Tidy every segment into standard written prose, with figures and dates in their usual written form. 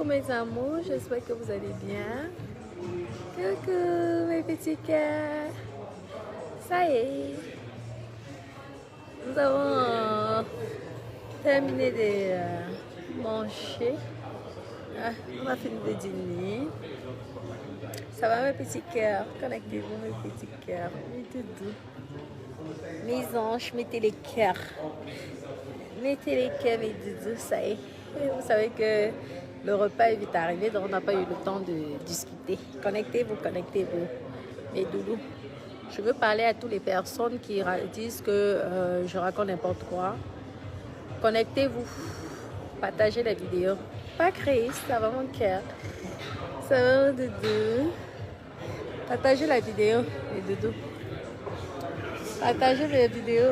Coucou mes amours, j'espère que vous allez bien. Coucou mes petits cœurs. Ça y est, nous avons terminé de manger. On a fini de dîner. Ça va mes petits cœurs? Connectez-vous mes petits cœurs, mes doudous, mes anges, mettez les cœurs. Mettez les cœurs mes doudous, ça y est. Et vous savez que le repas est vite arrivé, donc on n'a pas eu le temps de discuter. Connectez-vous, mes doudous. Je veux parler à toutes les personnes qui disent que je raconte n'importe quoi. Connectez-vous, partagez la vidéo. Pas créer, ça va mon cœur. Ça va mon doudou. Partagez la vidéo, mes doudous. Partagez la vidéo.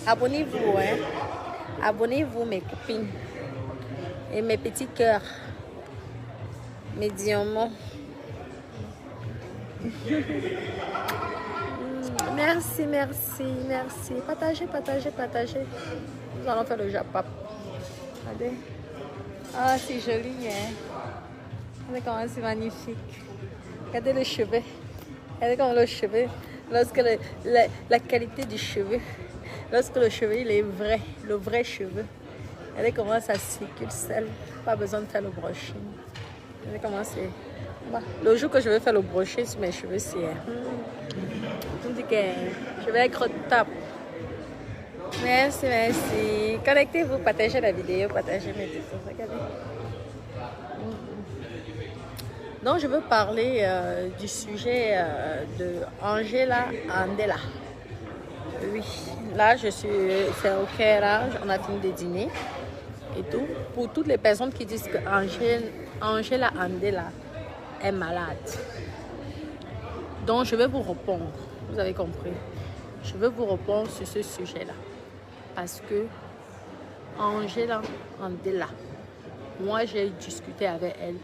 Abonnez-vous, hein. Abonnez-vous mes copines et mes petits cœurs, mes diamants. Merci, merci, merci. Partagez. Nous allons faire le japap. Regardez. Ah, c'est joli, hein. Regardez comment c'est magnifique. Regardez le cheveu. Regardez comment le cheveu. Lorsque la qualité du cheveu. Lorsque le cheveu il est vrai, le vrai cheveu. Regardez comment ça circule seul. Pas besoin de faire le brushing. Regardez comment c'est. Le jour que je vais faire le brushing sur mes cheveux, c'est. On dit que je vais être top. Merci. Connectez-vous, partagez la vidéo, partagez mes dessins. Regardez. Donc, je veux parler du sujet de Angela Andela. Oui, là, c'est ok, là, on a fini de dîner et tout. Pour toutes les personnes qui disent que Angela Andela est malade. Donc, je vais vous répondre. Vous avez compris. Je vais vous répondre sur ce sujet-là. Parce que Angela Andela, moi, j'ai discuté avec elle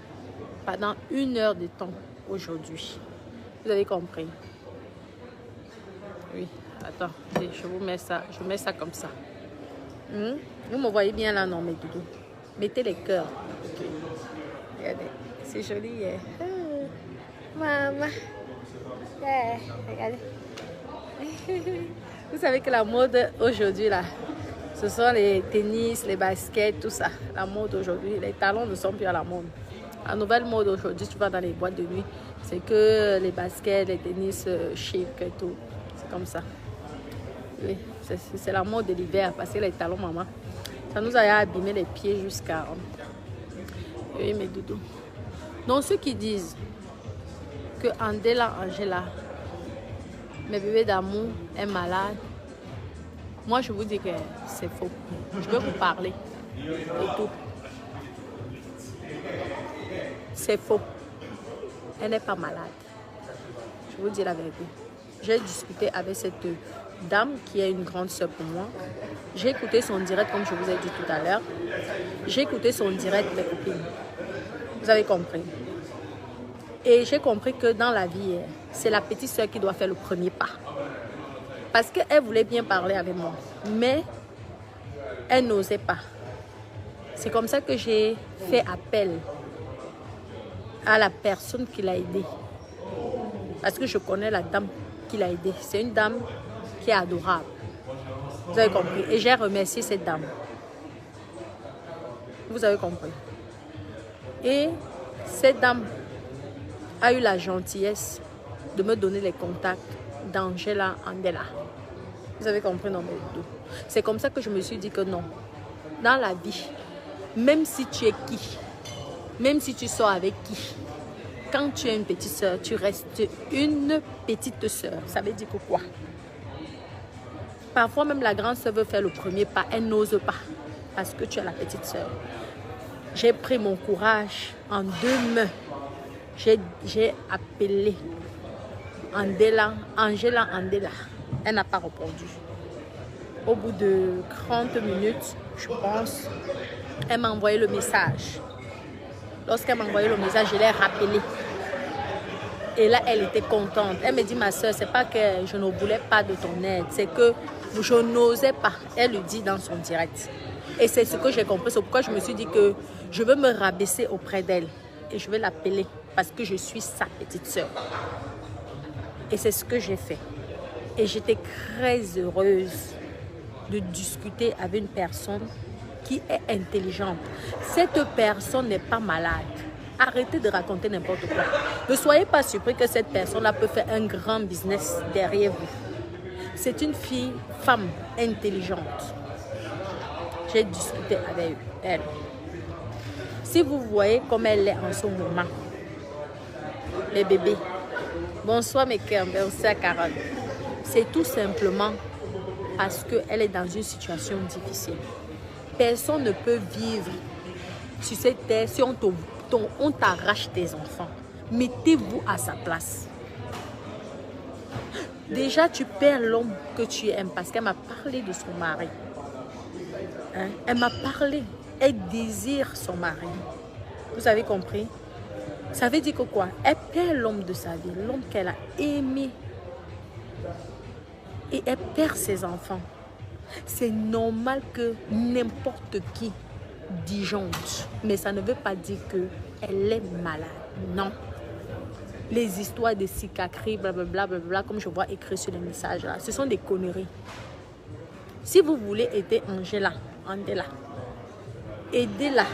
pendant 1 heure de temps aujourd'hui. Vous avez compris? Oui. Attends, je vous mets ça. Je mets ça comme ça. Vous me voyez bien là, non, mes doudous? Mettez les cœurs. Okay. Regardez, c'est joli. Maman. Regardez. Vous savez que la mode aujourd'hui, là, ce sont les tennis, les baskets, tout ça. La mode aujourd'hui, les talons ne sont plus à la mode. La nouvelle mode aujourd'hui, tu vas dans les boîtes de nuit, c'est que les baskets, les tennis chic et tout. C'est comme ça. Oui, c'est la mode de l'hiver, parce que les talons, maman, ça nous a abîmé les pieds jusqu'à... Oui, mes doudous. Donc, ceux qui disent que Angela, mes bébés d'amour, est malade, moi, je vous dis que c'est faux. Je veux vous parler et tout. C'est faux. Elle n'est pas malade. Je vous dis la vérité. J'ai discuté avec cette dame qui est une grande sœur pour moi. J'ai écouté son direct comme je vous ai dit tout à l'heure. J'ai écouté son direct, mes copines. Vous avez compris. Et j'ai compris que dans la vie, c'est la petite sœur qui doit faire le premier pas. Parce qu'elle voulait bien parler avec moi. Mais elle n'osait pas. C'est comme ça que j'ai fait appel à la personne qui l'a aidée. Parce que je connais la dame qui l'a aidée. C'est une dame qui est adorable. Vous avez compris. Et j'ai remercié cette dame. Vous avez compris. Et cette dame a eu la gentillesse de me donner les contacts d'Angela Andela. Vous avez compris, non, mais tout. C'est comme ça que je me suis dit que non. Dans la vie, même si tu es qui, même si tu sors avec qui, quand tu es une petite soeur, tu restes une petite soeur. Ça veut dire que quoi? Parfois, même la grande soeur veut faire le premier pas. Elle n'ose pas parce que tu es la petite soeur. J'ai pris mon courage en 2 mains. J'ai appelé Angela Andela. Elle n'a pas répondu. Au bout de 30 minutes, je pense, elle m'a envoyé le message. Lorsqu'elle m'a envoyé le message, je l'ai rappelé. Et là, elle était contente. Elle me dit, ma soeur, c'est pas que je ne voulais pas de ton aide, c'est que je n'osais pas. Elle le dit dans son direct. Et c'est ce que j'ai compris. C'est pourquoi je me suis dit que je veux me rabaisser auprès d'elle. Et je vais l'appeler parce que je suis sa petite sœur. Et c'est ce que j'ai fait. Et j'étais très heureuse de discuter avec une personne qui est intelligente. Cette personne n'est pas malade. Arrêtez de raconter n'importe quoi. Ne soyez pas surpris que cette personne-là peut faire un grand business derrière vous. C'est une femme intelligente. J'ai discuté avec elle. Si vous voyez comme elle est en ce moment, les bébés, bonsoir mes cœurs, merci à Carole. C'est tout simplement parce qu'elle est dans une situation difficile. Personne ne peut vivre sur cette terre si on t'arrache tes enfants. Mettez-vous à sa place. Déjà, tu perds l'homme que tu aimes parce qu'elle m'a parlé de son mari. Hein? Elle m'a parlé. Elle désire son mari. Vous avez compris? Ça veut dire que quoi? Elle perd l'homme de sa vie, l'homme qu'elle a aimé. Et elle perd ses enfants. C'est normal que n'importe qui disjoncte. Mais ça ne veut pas dire qu'elle est malade. Non. Les histoires de cicatrices, blablabla, blablabla, comme je vois écrit sur les messages là, ce sont des conneries. Si vous voulez aider Angela, aidez-la.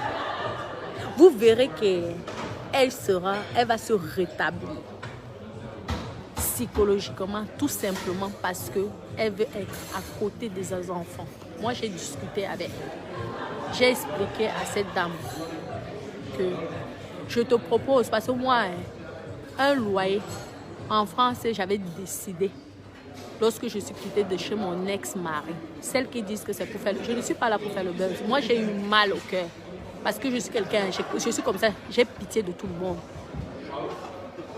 Vous verrez qu'elle va se rétablir psychologiquement, tout simplement parce qu'elle veut être à côté des enfants. Moi, j'ai discuté avec elle. J'ai expliqué à cette dame que je te propose, parce que moi, un loyer, en France, j'avais décidé, lorsque je suis quittée de chez mon ex-mari, celles qui disent que c'est pour faire je ne suis pas là pour faire le buzz. Moi, j'ai eu mal au cœur. Parce que je suis quelqu'un, je suis comme ça, j'ai pitié de tout le monde.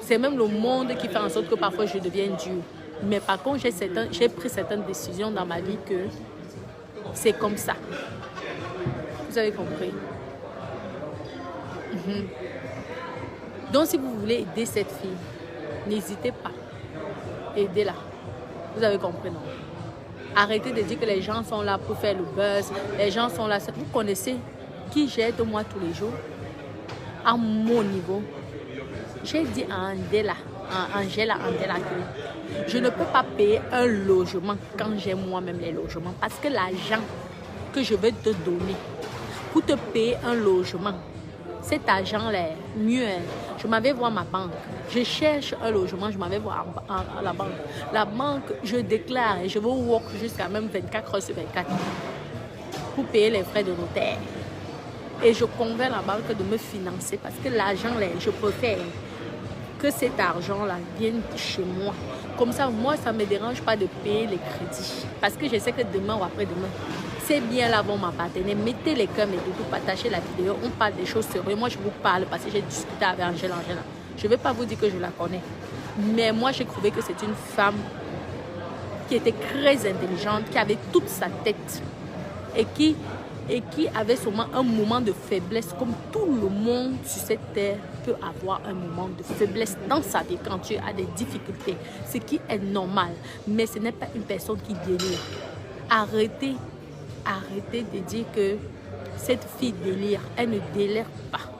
C'est même le monde qui fait en sorte que parfois je deviens dure. Mais par contre, j'ai pris certaines décisions dans ma vie que c'est comme ça. Vous avez compris? Donc, si vous voulez aider cette fille, n'hésitez pas. Aidez-la. Vous avez compris, non? Arrêtez de dire que les gens sont là pour faire le buzz. Les gens sont là. Vous connaissez qui j'aide moi tous les jours? À mon niveau. J'ai dit à Angela que je ne peux pas payer un logement quand j'ai moi-même les logements. Parce que l'argent que je vais te donner pour te payer un logement, cet argent-là, mieux, je m'en vais voir ma banque. Je cherche un logement, je m'en vais voir à la banque. La banque, je déclare et je vais work jusqu'à même 24 heures sur 24 pour payer les frais de notaire. Et je convainc la banque de me financer parce que l'argent-là, je préfère que cet argent-là vienne chez moi. Comme ça, moi, ça ne me dérange pas de payer les crédits. Parce que je sais que demain ou après-demain, ces biens-là vont m'appartenir. Mettez les cœurs, mettez tout, partagez la vidéo. On parle des choses sérieuses. Moi, je vous parle parce que j'ai discuté avec Angela. Je ne vais pas vous dire que je la connais. Mais moi, j'ai trouvé que c'est une femme qui était très intelligente, qui avait toute sa tête et qui avait sûrement un moment de faiblesse, comme tout le monde sur cette terre peut avoir un moment de faiblesse dans sa vie quand tu as des difficultés, ce qui est normal, mais ce n'est pas une personne qui délire. Arrêtez de dire que cette fille délire, elle ne délire pas.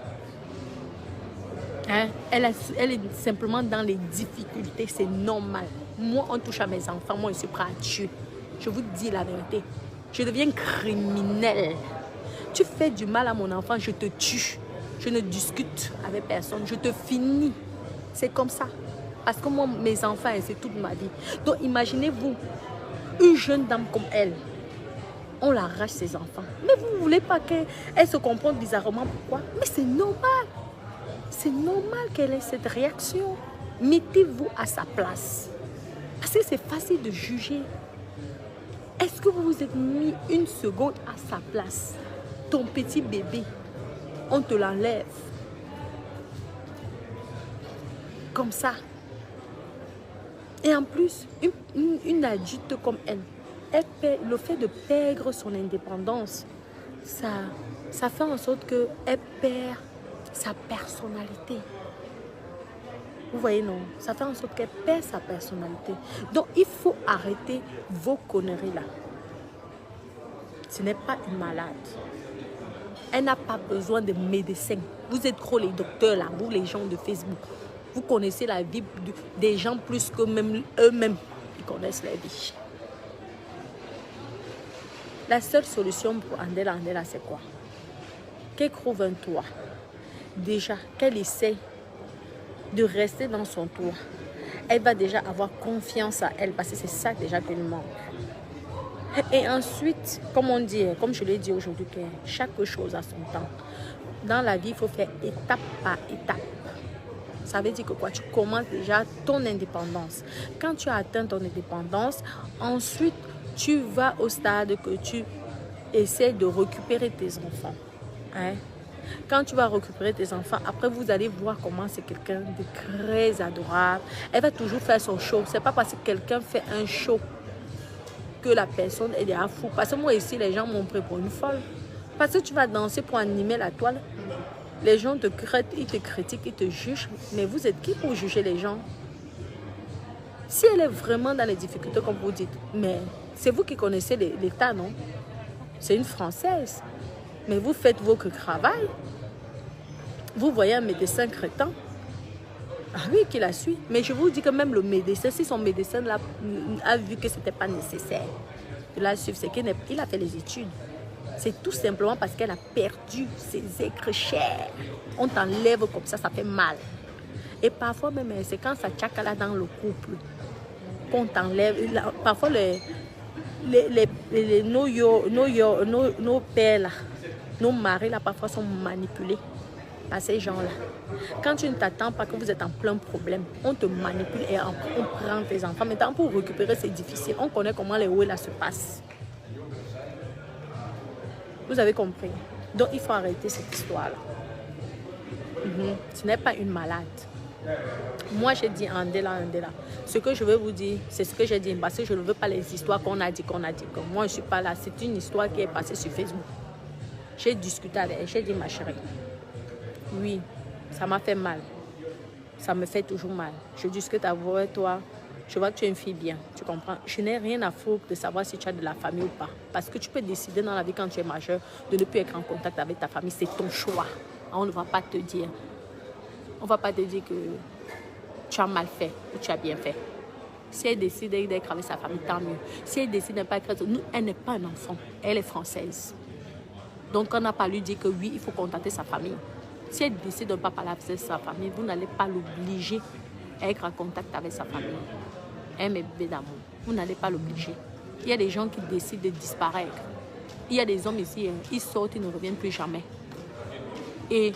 Hein? Elle est simplement dans les difficultés, c'est normal. Moi, on touche à mes enfants, moi je suis prêt à tuer. Je vous dis la vérité. Je deviens criminel. Tu fais du mal à mon enfant, je te tue. Je ne discute avec personne, je te finis. C'est comme ça. Parce que moi, mes enfants, c'est toute ma vie. Donc imaginez-vous, une jeune dame comme elle, on l'arrache ses enfants. Mais vous ne voulez pas qu'elle se comporte bizarrement, pourquoi? Mais c'est normal. C'est normal qu'elle ait cette réaction. Mettez-vous à sa place. Parce que c'est facile de juger. Est-ce que vous vous êtes mis une seconde à sa place? Ton petit bébé, on te l'enlève. Comme ça. Et en plus, une adulte comme elle, le fait de perdre son indépendance, ça fait en sorte qu'elle perd sa personnalité. Vous voyez, non? Ça fait en sorte qu'elle perd sa personnalité. Donc, il faut arrêter vos conneries là. Ce n'est pas une malade. Elle n'a pas besoin de médecins. Vous êtes trop les docteurs là, vous les gens de Facebook. Vous connaissez la vie des gens plus que même eux-mêmes. Ils connaissent la vie. La seule solution pour Andela, c'est quoi? Qu'elle trouve un toit. Déjà, qu'elle essaie de rester dans son toit. Elle va déjà avoir confiance à elle parce que c'est ça déjà qu'elle manque. Et ensuite, comme on dit, comme je l'ai dit aujourd'hui, que chaque chose a son temps. Dans la vie, il faut faire étape par étape. Ça veut dire que quoi? Tu commences déjà ton indépendance. Quand tu as atteint ton indépendance, ensuite, tu vas au stade que tu essaies de récupérer tes enfants. Hein? Quand tu vas récupérer tes enfants, après vous allez voir comment c'est quelqu'un de très adorable. Elle va toujours faire son show. Ce n'est pas parce que quelqu'un fait un show que la personne est à fou. Parce que moi ici, les gens m'ont pris pour une folle. Parce que tu vas danser pour animer la toile. Les gens te critiquent, ils te jugent. Mais vous êtes qui pour juger les gens? Si elle est vraiment dans les difficultés, comme vous dites, mais c'est vous qui connaissez l'État, non? C'est une Française. Mais vous faites votre travail. Vous voyez un médecin crétin. Ah oui, qui la suit. Mais je vous dis que même le médecin, si son médecin là, a vu que ce n'était pas nécessaire de la suivre, c'est qu'il a fait les études. C'est tout simplement parce qu'elle a perdu ses êtres chers. On t'enlève comme ça fait mal. Et parfois même, c'est quand ça tchaque là dans le couple qu'on t'enlève. Parfois, nos pères là, nos maris là, parfois sont manipulés par ces gens-là. Quand tu ne t'attends pas que vous êtes en plein problème, on te manipule et on prend tes enfants. Maintenant, pour récupérer, c'est difficile. On connaît comment les hauts là se passent. Vous avez compris? Donc, il faut arrêter cette histoire-là. Ce n'est pas une malade. Moi, j'ai dit Andela. Ce que je veux vous dire, c'est ce que j'ai dit. Parce que je ne veux pas les histoires qu'on a dit. Moi, je ne suis pas là. C'est une histoire qui est passée sur Facebook. J'ai discuté avec elle. J'ai dit, ma chérie, oui, ça m'a fait mal. Ça me fait toujours mal. Je discute avec toi. Je vois que tu es une fille bien. Tu comprends? Je n'ai rien à foutre de savoir si tu as de la famille ou pas. Parce que tu peux décider dans la vie quand tu es majeur de ne plus être en contact avec ta famille. C'est ton choix. On ne va pas te dire. On ne va pas te dire que tu as mal fait ou tu as bien fait. Si elle décide d'être avec sa famille, tant mieux. Si elle décide de ne pas être... Nous, elle n'est pas un enfant. Elle est française. Donc, on n'a pas lui dire que oui, il faut contacter sa famille. Si elle décide de ne pas parler avec sa famille, vous n'allez pas l'obliger à être en contact avec sa famille. Elle est bébé d'amour. Vous n'allez pas l'obliger. Il y a des gens qui décident de disparaître. Il y a des hommes ici, ils sortent, ils ne reviennent plus jamais. Et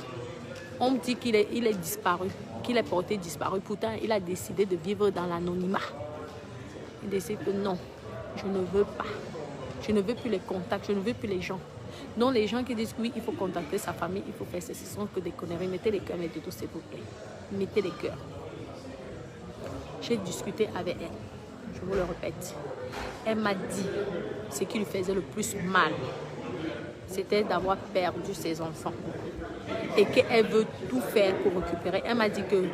on me dit qu'il est disparu, qu'il est porté disparu. Pourtant, il a décidé de vivre dans l'anonymat. Il décide que non, je ne veux pas. Je ne veux plus les contacts, je ne veux plus les gens. Donc les gens qui disent oui, il faut contacter sa famille, il faut faire ce sont que des conneries. Mettez les cœurs, mettez tout s'il vous plaît. Mettez les cœurs. J'ai discuté avec elle, je vous le répète. Elle m'a dit ce qui lui faisait le plus mal, c'était d'avoir perdu ses enfants. Et qu'elle veut tout faire pour récupérer. Elle m'a dit que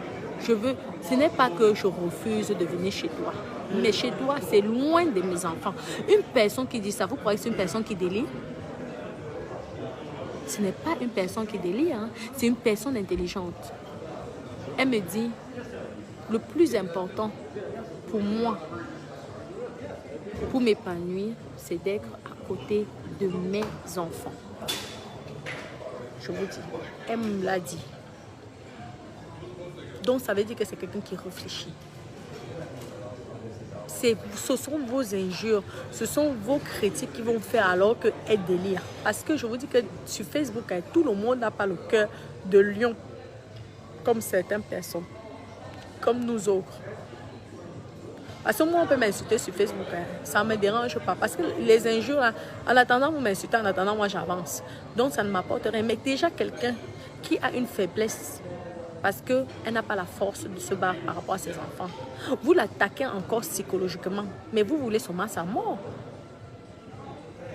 ce n'est pas que je refuse de venir chez toi. Mais chez toi, c'est loin de mes enfants. Une personne qui dit ça, vous croyez que c'est une personne qui délire? Ce n'est pas une personne qui délire, hein. C'est une personne intelligente. Elle me dit, le plus important pour moi, pour m'épanouir, c'est d'être à côté de mes enfants. Je vous dis, elle me l'a dit. Donc ça veut dire que c'est quelqu'un qui réfléchit. Ce sont vos injures, ce sont vos critiques qui vont faire alors qu'elle délire. Parce que je vous dis que sur Facebook, tout le monde n'a pas le cœur de lion comme certaines personnes, comme nous autres. Parce que moi, on peut m'insulter sur Facebook, ça ne me dérange pas. Parce que les injures, en attendant, vous m'insultez, en attendant, moi, j'avance. Donc, ça ne m'apporte rien. Mais déjà, quelqu'un qui a une faiblesse, parce qu'elle n'a pas la force de se battre par rapport à ses enfants, vous l'attaquez encore psychologiquement, mais vous voulez seulement sa mort.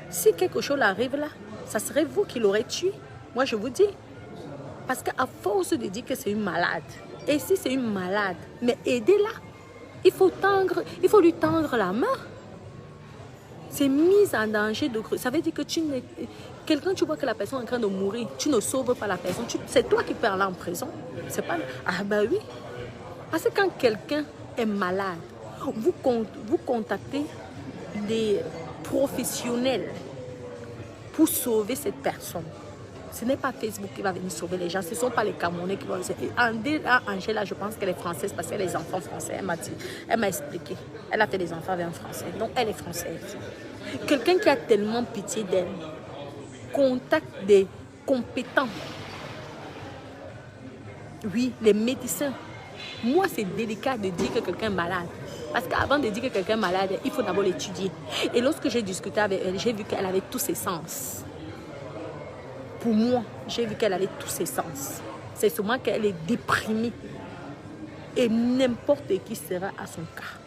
Si quelque chose arrive là, ça serait vous qui l'aurez tué. Moi, je vous dis. Parce qu'à force de dire que c'est une malade, et si c'est une malade, mais aidez-la. Il faut lui tendre la main. C'est mise en danger. Ça veut dire que quelqu'un, tu vois que la personne est en train de mourir, tu ne sauves pas la personne. C'est toi qui peux aller en prison. C'est pas... Ah ben oui. Parce que quand quelqu'un est malade, vous contactez des professionnels pour sauver cette personne. Ce n'est pas Facebook qui va venir sauver les gens. Ce ne sont pas les Camerounais qui vont les sauver. Angela, je pense qu'elle est française parce qu'elle a les enfants français. Elle m'a expliqué. Elle a fait des enfants avec un Français. Donc, elle est française. Quelqu'un qui a tellement pitié d'elle contacte des compétents. Oui, les médecins. Moi, c'est délicat de dire que quelqu'un est malade. Parce qu'avant de dire que quelqu'un est malade, il faut d'abord l'étudier. Et lorsque j'ai discuté avec elle, j'ai vu qu'elle avait tous ses sens. Pour moi, j'ai vu qu'elle avait tous ses sens. C'est seulement qu'elle est déprimée. Et n'importe qui sera à son cas.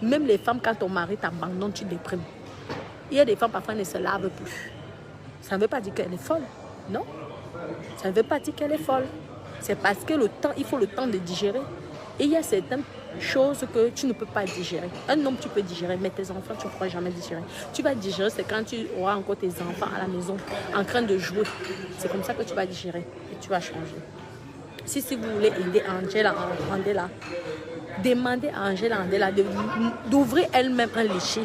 Même les femmes, quand ton mari t'abandonne, tu déprimes. Il y a des femmes, parfois, ne se lavent plus. Ça ne veut pas dire qu'elle est folle. Non. Ça ne veut pas dire qu'elle est folle. C'est parce que il faut le temps de digérer. Et il y a certaines choses que tu ne peux pas digérer. Un homme, tu peux digérer, mais tes enfants, tu ne pourras jamais digérer. Tu vas digérer, c'est quand tu auras encore tes enfants à la maison, en train de jouer. C'est comme ça que tu vas digérer et tu vas changer. Si vous voulez aider Angela Andela, demandez à Angela Andela d'ouvrir elle-même un lécher.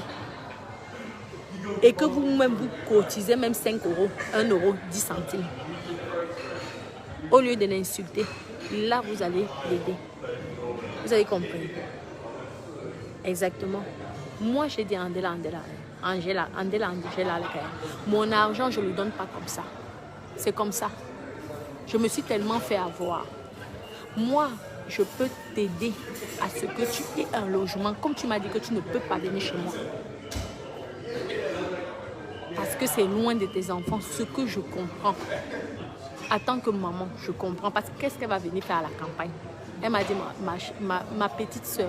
Et que vous-même, vous cotisez même 5 €, 1 €, 10 centimes. Au lieu de l'insulter, là, vous allez l'aider. Vous avez compris? Exactement. Moi, j'ai dit Angela. Mon argent, je ne le donne pas comme ça. C'est comme ça. Je me suis tellement fait avoir. Moi, je peux t'aider à ce que tu aies un logement. Comme tu m'as dit que tu ne peux pas venir chez moi. Parce que c'est loin de tes enfants, ce que je comprends. En tant que maman, je comprends. Parce que qu'est-ce qu'elle va venir faire à la campagne? Elle m'a dit, ma petite soeur,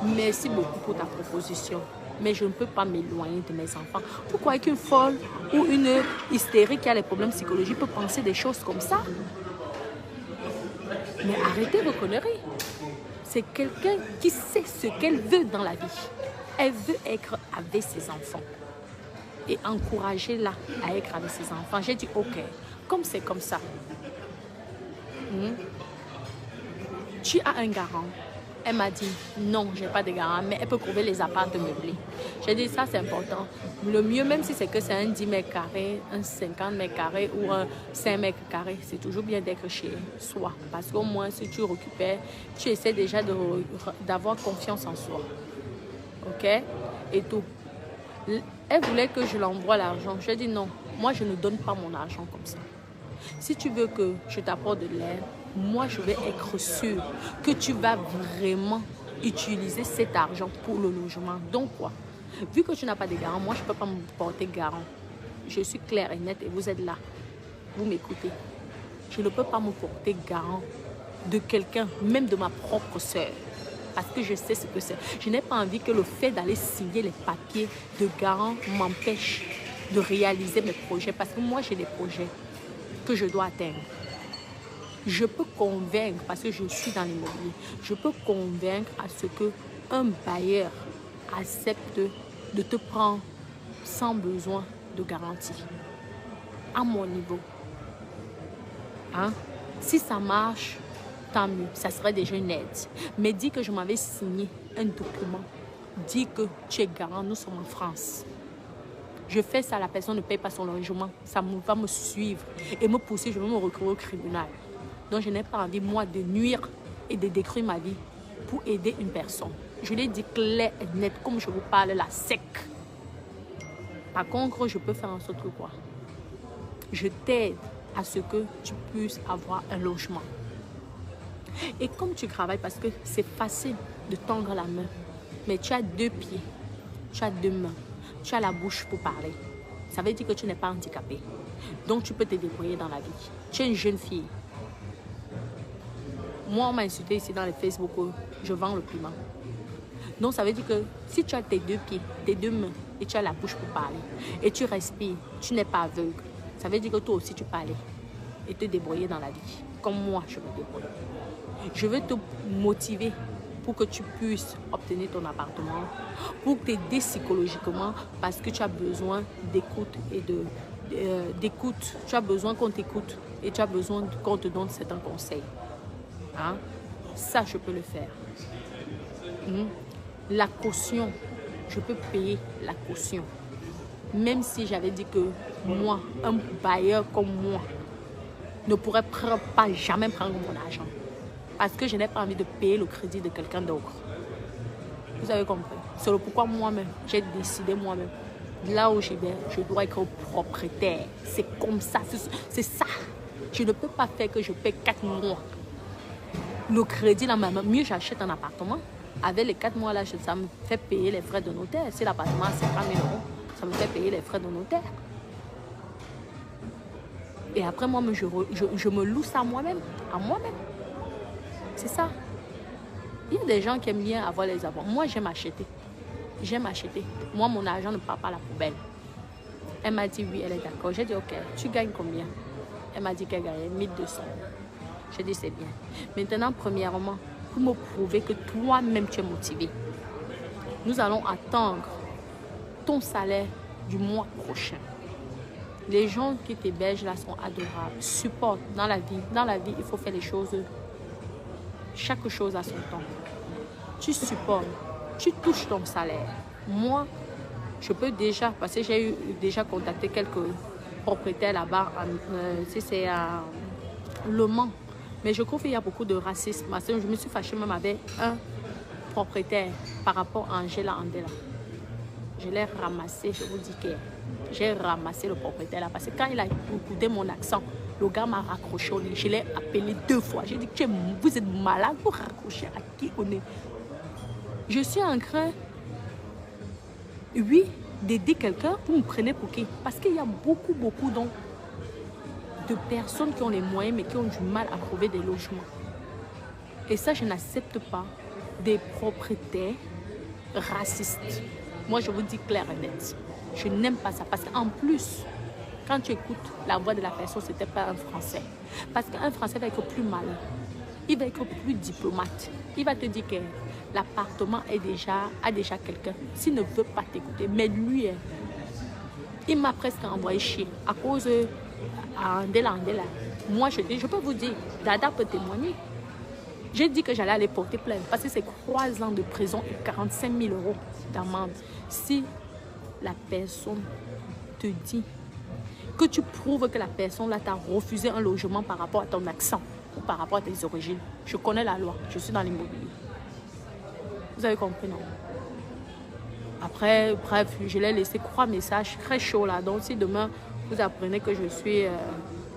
merci beaucoup pour ta proposition. Mais je ne peux pas m'éloigner de mes enfants. Pourquoi qu'une folle ou une hystérique qui a les problèmes psychologiques peut penser des choses comme ça? Mais arrêtez vos conneries. C'est quelqu'un qui sait ce qu'elle veut dans la vie. Elle veut être avec ses enfants. Et encourager-la à être avec ses enfants. J'ai dit, ok, comme c'est comme ça. Tu as un garant. Elle m'a dit, non, je n'ai pas de garant, mais elle peut trouver les appartements meublés. J'ai dit, ça c'est important. Le mieux, même si c'est que c'est un 10 mètres carrés, un 50 mètres carrés ou un 5 mètres carrés, c'est toujours bien d'être chez soi. Parce qu'au moins, si tu récupères, tu essaies déjà d'avoir confiance en soi. Ok? Et tout. Elle voulait que je l'envoie l'argent. Je lui ai dit non, moi je ne donne pas mon argent comme ça. Si tu veux que je t'apporte de l'aide, moi je vais être sûre que tu vas vraiment utiliser cet argent pour le logement. Donc quoi? Vu que tu n'as pas de garant, moi je ne peux pas me porter garant. Je suis claire et nette et vous êtes là. Vous m'écoutez. Je ne peux pas me porter garant de quelqu'un, même de ma propre soeur. Parce que je sais ce que c'est. Je n'ai pas envie que le fait d'aller signer les papiers de garant m'empêche de réaliser mes projets. Parce que moi, j'ai des projets que je dois atteindre. Je peux convaincre, parce que je suis dans l'immobilier, je peux convaincre à ce qu'un bailleur accepte de te prendre sans besoin de garantie. À mon niveau. Hein? Si ça marche, tant mieux, ça serait déjà une aide. Mais dis que je m'avais signé un document. Dis que tu es garant, nous sommes en France. Je fais ça, la personne ne paye pas son logement. Ça va me suivre et me pousser, je vais me retrouver au tribunal. Donc je n'ai pas envie, moi, de nuire et de détruire ma vie pour aider une personne. Je l'ai dit clair et net, comme je vous parle là, sec. Par contre, je peux faire en sorte que quoi? Je t'aide à ce que tu puisses avoir un logement. Et comme tu travailles, parce que c'est facile de tendre la main, mais tu as 2 pieds, tu as 2 mains, tu as la bouche pour parler. Ça veut dire que tu n'es pas handicapé. Donc tu peux te débrouiller dans la vie. Tu es une jeune fille. Moi, on m'a insulté ici dans le Facebook, je vends le piment. Donc ça veut dire que si tu as tes 2 pieds, tes 2 mains, et tu as la bouche pour parler, et tu respires, tu n'es pas aveugle, ça veut dire que toi aussi tu peux aller et te débrouiller dans la vie. Comme moi, je me débrouille. Je veux te motiver pour que tu puisses obtenir ton appartement, pour t'aider psychologiquement parce que tu as besoin d'écoute et d'écoute. Tu as besoin qu'on t'écoute et tu as besoin qu'on te donne certains conseils. Hein? Ça, je peux le faire. La caution, je peux payer la caution. Même si j'avais dit que moi, un bailleur comme moi, ne pourrait pas jamais prendre mon argent. Parce que je n'ai pas envie de payer le crédit de quelqu'un d'autre. Vous avez compris? C'est le pourquoi moi-même, j'ai décidé moi-même. Là où je vais, je dois être propriétaire. C'est comme ça, c'est ça. Je ne peux pas faire que je paie 4 mois. Le crédit, là, mieux j'achète un appartement. Avec les 4 mois, là, ça me fait payer les frais de notaire. Si l'appartement a 50 000 €, ça me fait payer les frais de notaire. Et après, moi, je me loue ça à moi-même. C'est ça. Il y a des gens qui aiment bien avoir les avoirs. Moi, j'aime acheter. Moi, mon argent ne part pas à la poubelle. Elle m'a dit oui, elle est d'accord. J'ai dit ok, tu gagnes combien? Elle m'a dit qu'elle gagnait 1200. J'ai dit c'est bien. Maintenant, premièrement, pour me prouver que toi-même tu es motivé, nous allons attendre ton salaire du mois prochain. Les gens qui t'hébergent là sont adorables. Supporte dans la vie. Dans la vie, il faut faire les choses. Chaque chose a son temps. Tu supportes. Tu touches ton salaire. Moi, je peux déjà, parce que j'ai déjà contacté quelques propriétaires là-bas, c'est à Le Mans. Mais je trouve qu'il y a beaucoup de racisme. Parce que je me suis fâchée même avec un propriétaire par rapport à Angela Andela. Je l'ai ramassé, je vous dis que j'ai ramassé le propriétaire là. Parce que quand il a écouté mon accent, le gars m'a raccroché au nez. Je l'ai appelé 2 fois. J'ai dit, vous êtes malade, vous raccrochez à qui au nez? Je suis en train, oui, d'aider quelqu'un, vous me prenez pour qui? Parce qu'il y a beaucoup donc, de personnes qui ont les moyens mais qui ont du mal à trouver des logements. Et ça, je n'accepte pas des propriétaires racistes. Moi, je vous dis clair et net. Je n'aime pas ça. Parce qu'en plus, quand tu écoutes la voix de la personne, ce n'était pas un Français. Parce qu'un Français va être plus malin. Il va être plus diplomate. Il va te dire que l'appartement a déjà quelqu'un. S'il ne veut pas t'écouter. Mais lui, il m'a presque envoyé chier à cause d'Andela. Moi, je peux vous dire, Dada peut témoigner. J'ai dit que j'allais aller porter plainte parce que c'est 3 ans de prison et 45 000 € d'amende. Si la personne te dit que tu prouves que la personne là t'a refusé un logement par rapport à ton accent ou par rapport à tes origines, je connais la loi, je suis dans l'immobilier. Vous avez compris, non? Après, bref, je l'ai laissé 3 messages très chauds là. Donc, si demain, vous apprenez que je suis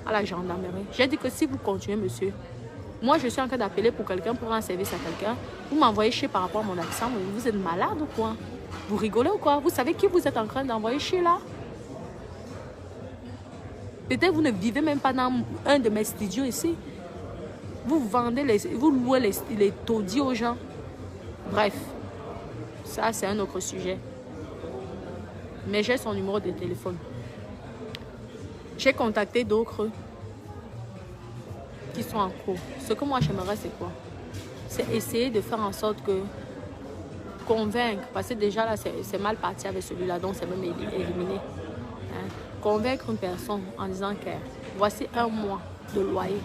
à la gendarmerie, j'ai dit que si vous continuez, monsieur, moi, je suis en train d'appeler pour quelqu'un, pour rendre service à quelqu'un. Vous m'envoyez chier par rapport à mon accent. Vous êtes malade ou quoi? Vous rigolez ou quoi? Vous savez qui vous êtes en train d'envoyer chier là? Peut-être vous ne vivez même pas dans un de mes studios ici. Vous vous louez les taudis aux gens. Bref, ça c'est un autre sujet. Mais j'ai son numéro de téléphone. J'ai contacté d'autres qui sont en cours. Ce que moi j'aimerais, c'est quoi? C'est essayer de faire en sorte que convaincre, parce que déjà là c'est mal parti avec celui-là, donc c'est même éliminé. Hein? Convaincre une personne en disant que voici 1 mois de loyer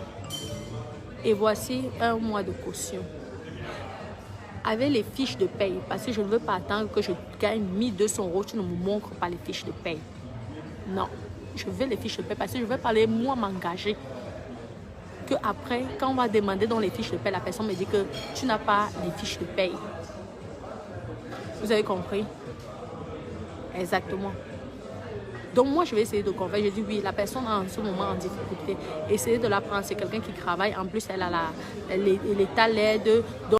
et voici 1 mois de caution. Avec les fiches de paye, parce que je ne veux pas attendre que je gagne 1200 €, tu ne me montres pas les fiches de paye. Non, je veux les fiches de paye parce que je veux parler, moi m'engager. Que après, quand on va demander dans les fiches de paie, la personne me dit que tu n'as pas les fiches de paie. Vous avez compris? Exactement. Donc moi, je vais essayer de convaincre. Je dis oui, la personne en ce moment en difficulté. Essayez de la prendre. C'est quelqu'un qui travaille. En plus, elle a l'État l'aide.